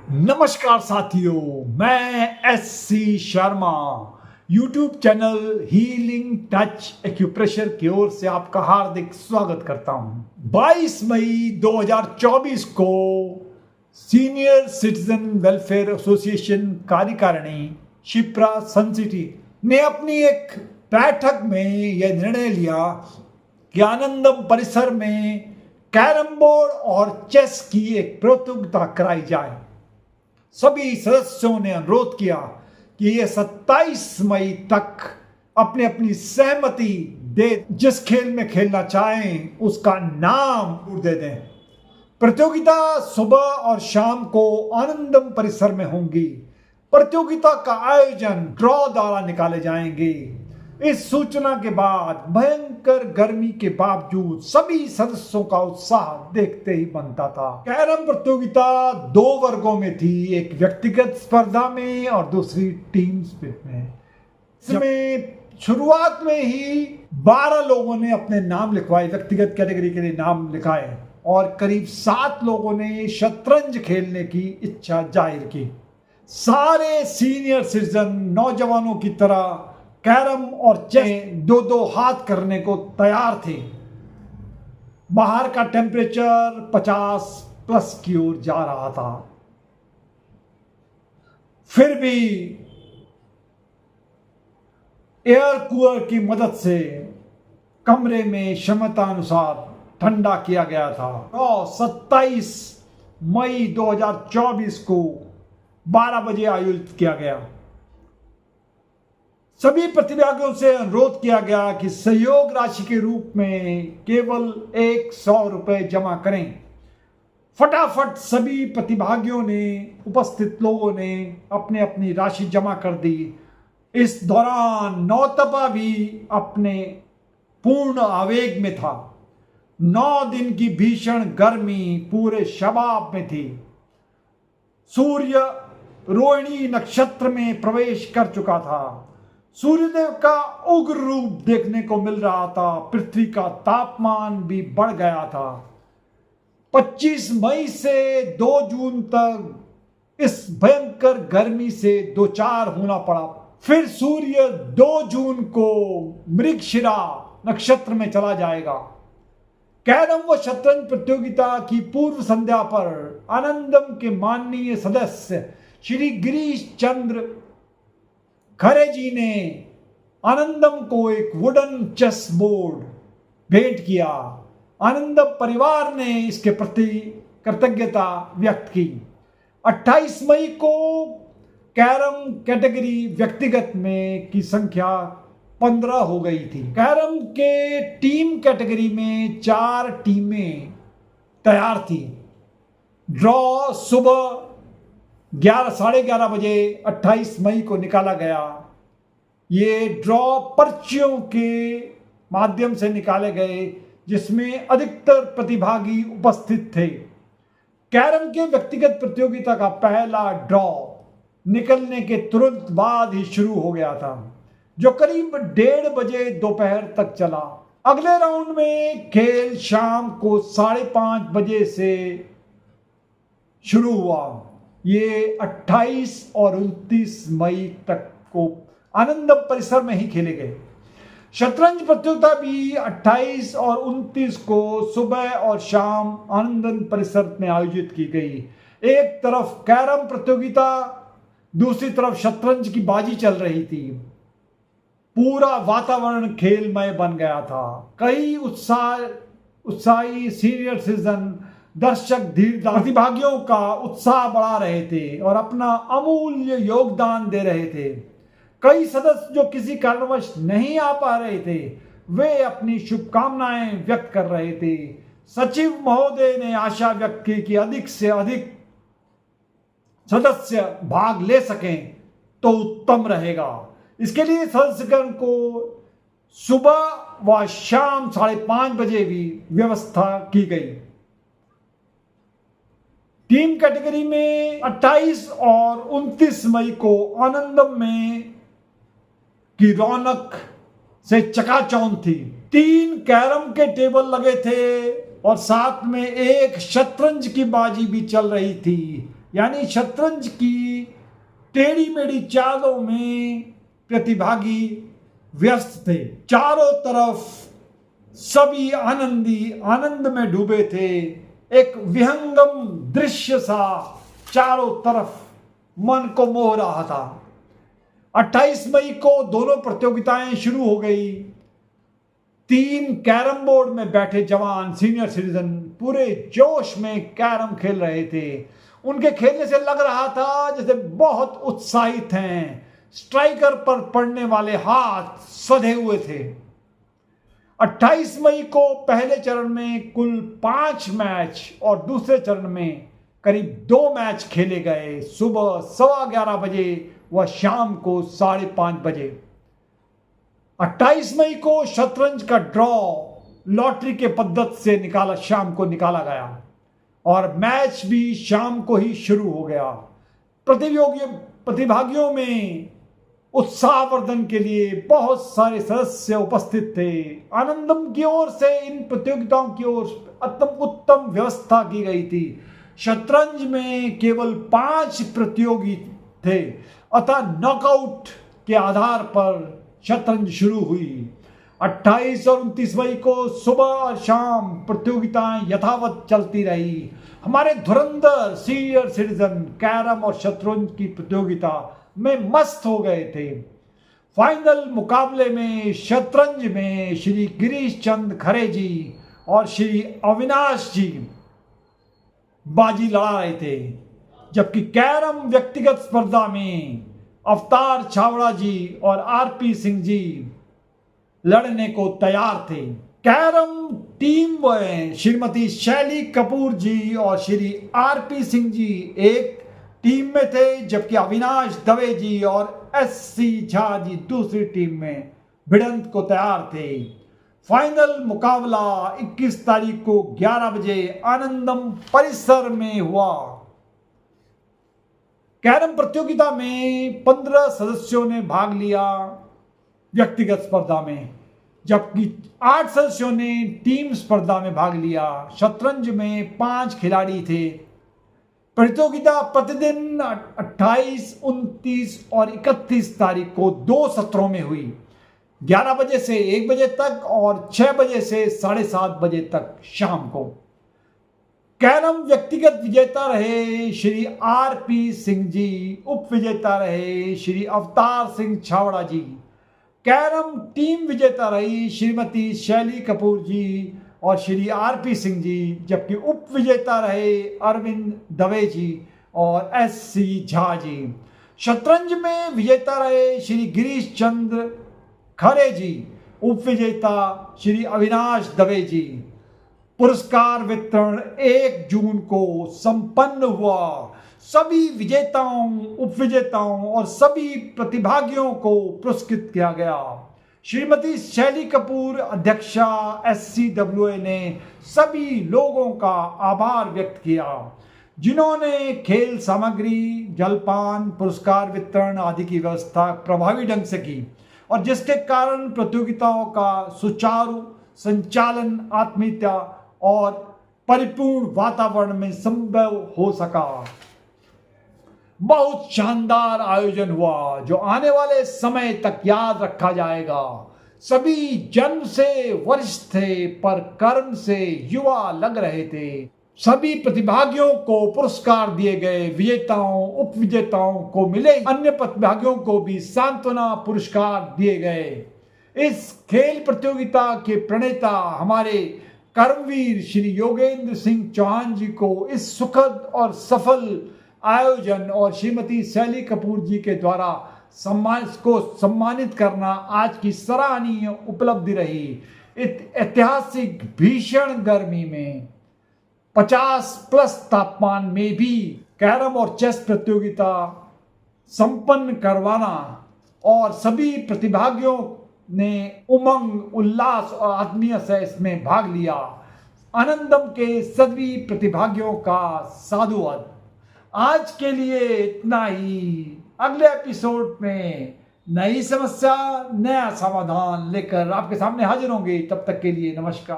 नमस्कार साथियों, मैं SC. Sharma YouTube channel healing touch acupressure की ओर से आपका हार्दिक स्वागत करता हूं। 22 मई 2024 को सीनियर सिटीजन वेलफेयर एसोसिएशन कार्यकारिणी शिप्रा सन सिटी ने अपनी एक बैठक में यह निर्णय लिया कि आनंदम परिसर में कैरम बोर्ड और चेस की एक प्रतियोगिता कराई जाए। सभी सदस्यों ने अनुरोध किया कि ये 27 मई तक अपनी अपनी सहमति दे, जिस खेल में खेलना चाहें उसका नाम दे दें। प्रतियोगिता सुबह और शाम को आनंदम परिसर में होंगी। प्रतियोगिता का आयोजन ड्रॉ द्वारा निकाले जाएंगे। इस सूचना के बाद भयंकर गर्मी के बावजूद सभी सदस्यों का उत्साह देखते ही बनता था। कैरम प्रतियोगिता 2 वर्गों में थी, एक व्यक्तिगत स्पर्धा में और दूसरी टीम स्पिरिट में। इसमें शुरुआत में ही 12 लोगों ने अपने नाम लिखवाए, व्यक्तिगत कैटेगरी के लिए नाम लिखाए, और करीब 7 लोगों ने शतरंज खेलने की इच्छा जाहिर की। सारे सीनियर सिटीजन नौजवानों की तरह कैरम और चेस 2-2 हाथ करने को तैयार थे। बाहर का टेम्परेचर 50+ की ओर जा रहा था। फिर भी एयर कूलर की मदद से कमरे में क्षमता अनुसार ठंडा किया गया था। और 27 मई 2024 को 12 बजे आयोजित किया गया। सभी प्रतिभागियों से अनुरोध किया गया कि सहयोग राशि के रूप में केवल 100 रुपए जमा करें। फटाफट सभी प्रतिभागियों ने, उपस्थित लोगों ने अपने अपनी राशि जमा कर दी। इस दौरान नौतपा भी अपने पूर्ण आवेग में था। 9 दिन की भीषण गर्मी पूरे शबाब में थी। सूर्य रोहिणी नक्षत्र में प्रवेश कर चुका था। सूर्यदेव का उग्र रूप देखने को मिल रहा था। पृथ्वी का तापमान भी बढ़ गया था। 25 मई से 2 जून तक इस भयंकर गर्मी से दो चार होना पड़ा। फिर सूर्य 2 जून को मृगशिरा नक्षत्र में चला जाएगा। कैरम व शतरंज प्रतियोगिता की पूर्व संध्या पर आनंदम के माननीय सदस्य श्री गिरीश चंद्र खरे जी ने आनंदम को एक वुडन चेस बोर्ड भेंट किया। आनंदम परिवार ने इसके प्रति कृतज्ञता व्यक्त की। 28 मई को कैरम कैटेगरी व्यक्तिगत में की संख्या 15 हो गई थी। कैरम के टीम कैटेगरी में 4 टीमें तैयार थी। ड्रॉ सुबह 11:30 बजे 28 मई को निकाला गया। ये ड्रॉ पर्चियों के माध्यम से निकाले गए, जिसमें अधिकतर प्रतिभागी उपस्थित थे। कैरम के व्यक्तिगत प्रतियोगिता का पहला ड्रॉ निकलने के तुरंत बाद ही शुरू हो गया था, जो करीब 1:30 बजे दोपहर तक चला। अगले राउंड में खेल शाम को 5:30 बजे से शुरू हुआ। ये 28 और 29 मई तक को आनंदम परिसर में ही खेले गए। शतरंज प्रतियोगिता भी 28 और 29 को सुबह और शाम आनंदम परिसर में आयोजित की गई। एक तरफ कैरम प्रतियोगिता, दूसरी तरफ शतरंज की बाजी चल रही थी। पूरा वातावरण खेलमय बन गया था। कई उत्साही सीनियर सिटीजन दर्शक धीर प्रतिभागियों का उत्साह बढ़ा रहे थे और अपना अमूल्य योगदान दे रहे थे। कई सदस्य जो किसी कारणवश नहीं आ पा रहे थे, वे अपनी शुभकामनाएं व्यक्त कर रहे थे। सचिव महोदय ने आशा व्यक्त की कि अधिक से अधिक सदस्य भाग ले सकें तो उत्तम रहेगा। इसके लिए सदस्यगण को सुबह व शाम 5:30 बजे भी व्यवस्था की गई। टीम कैटेगरी में 28 और 29 मई को आनंदम में की रौनक से चकाचौंध थी। 3 कैरम के टेबल लगे थे और साथ में एक शतरंज की बाजी भी चल रही थी। यानी शतरंज की टेढ़ी मेढ़ी चालों में प्रतिभागी व्यस्त थे। चारों तरफ सभी आनंद में डूबे थे। एक विहंगम दृश्य सा चारों तरफ मन को मोह रहा था। 28 मई को दोनों प्रतियोगिताएं शुरू हो गई। 3 कैरम बोर्ड में बैठे जवान सीनियर सिटीजन पूरे जोश में कैरम खेल रहे थे। उनके खेलने से लग रहा था जैसे बहुत उत्साहित हैं। स्ट्राइकर पर पड़ने वाले हाथ सधे हुए थे। 28 मई को पहले चरण में कुल 5 मैच और दूसरे चरण में करीब 2 मैच खेले गए। सुबह 11:15 बजे व शाम को 5:30 बजे। 28 मई को शतरंज का ड्रॉ लॉटरी के पद्धति से शाम को निकाला गया और मैच भी शाम को ही शुरू हो गया। प्रतिभागियों में उत्साहवर्धन के लिए बहुत सारे सदस्य उपस्थित थे। आनंदम की ओर से इन प्रतियोगिताओं की ओर उत्तम व्यवस्था की गई थी। शतरंज में केवल 5 प्रतियोगी थे, अतः नॉकआउट के आधार पर शतरंज शुरू हुई। 28 और 29 मई को सुबह और शाम प्रतियोगिताएं यथावत चलती रही। हमारे धुरंधर सीनियर सिटीजन कैरम और शतरंज की प्रतियोगिता में मस्त हो गए थे। फाइनल मुकाबले में शतरंज में श्री गिरीश चंद खरे जी और श्री अविनाश जी बाजी लड़ा रहे थे, जबकि कैरम व्यक्तिगत स्पर्धा में अवतार छावड़ा जी और आरपी सिंह जी लड़ने को तैयार थे। कैरम टीम में श्रीमती शैली कपूर जी और श्री आरपी सिंह जी एक टीम में थे, जबकि अविनाश दवे जी और एससी झा जी दूसरी टीम में भिड़ंत को तैयार थे। फाइनल मुकाबला 21 तारीख को 11 बजे आनंदम परिसर में हुआ। कैरम प्रतियोगिता में 15 सदस्यों ने भाग लिया व्यक्तिगत स्पर्धा में, जबकि 8 सदस्यों ने टीम स्पर्धा में भाग लिया। शतरंज में 5 खिलाड़ी थे। प्रतियोगिता प्रतिदिन 28, 29 और 31 तारीख को 2 सत्रों में हुई। 11 बजे से 1 बजे तक और 6 बजे से 7:30 बजे तक शाम को। कैरम व्यक्तिगत विजेता रहे श्री आरपी सिंह जी, उप विजेता रहे श्री अवतार सिंह छावड़ा जी। कैरम टीम विजेता रही श्रीमती शैली कपूर जी और श्री आरपी सिंह जी, जबकि उप विजेता रहे अरविंद दवे जी और एससी झा जी। शतरंज में विजेता रहे श्री गिरीश चंद्र खरे जी, उप विजेता श्री अविनाश दवे जी। पुरस्कार वितरण 1 जून को संपन्न हुआ। सभी विजेताओं, उप विजेताओं और सभी प्रतिभागियों को पुरस्कृत किया गया। श्रीमती शैली कपूर अध्यक्षा SCWA ने सभी लोगों का आभार व्यक्त किया जिन्होंने खेल सामग्री, जलपान, पुरस्कार वितरण आदि की व्यवस्था प्रभावी ढंग से की और जिसके कारण प्रतियोगिताओं का सुचारू संचालन आत्मीयता और परिपूर्ण वातावरण में संभव हो सका। बहुत शानदार आयोजन हुआ जो आने वाले समय तक याद रखा जाएगा। सभी जन्म से वरिष्ठ थे पर कर्म से युवा लग रहे थे। सभी प्रतिभागियों को पुरस्कार दिए गए। विजेताओं, उप विजेताओं को मिले अन्य प्रतिभागियों को भी सांत्वना पुरस्कार दिए गए। इस खेल प्रतियोगिता के प्रणेता हमारे कर्मवीर श्री योगेंद्र सिंह चौहान जी को इस सुखद और सफल आयोजन और श्रीमती शैली कपूर जी के द्वारा सम्मानित करना आज की सराहनीय उपलब्धि रही। ऐतिहासिक भीषण गर्मी में 50+ तापमान में भी कैरम और चेस प्रतियोगिता संपन्न करवाना और सभी प्रतिभागियों ने उमंग, उल्लास और आत्मीय से इसमें भाग लिया। आनंदम के सभी प्रतिभागियों का साधुवाद। आज के लिए इतना ही। अगले एपिसोड में नई समस्या, नया समाधान लेकर आपके सामने हाजिर होंगे। तब तक के लिए नमस्कार।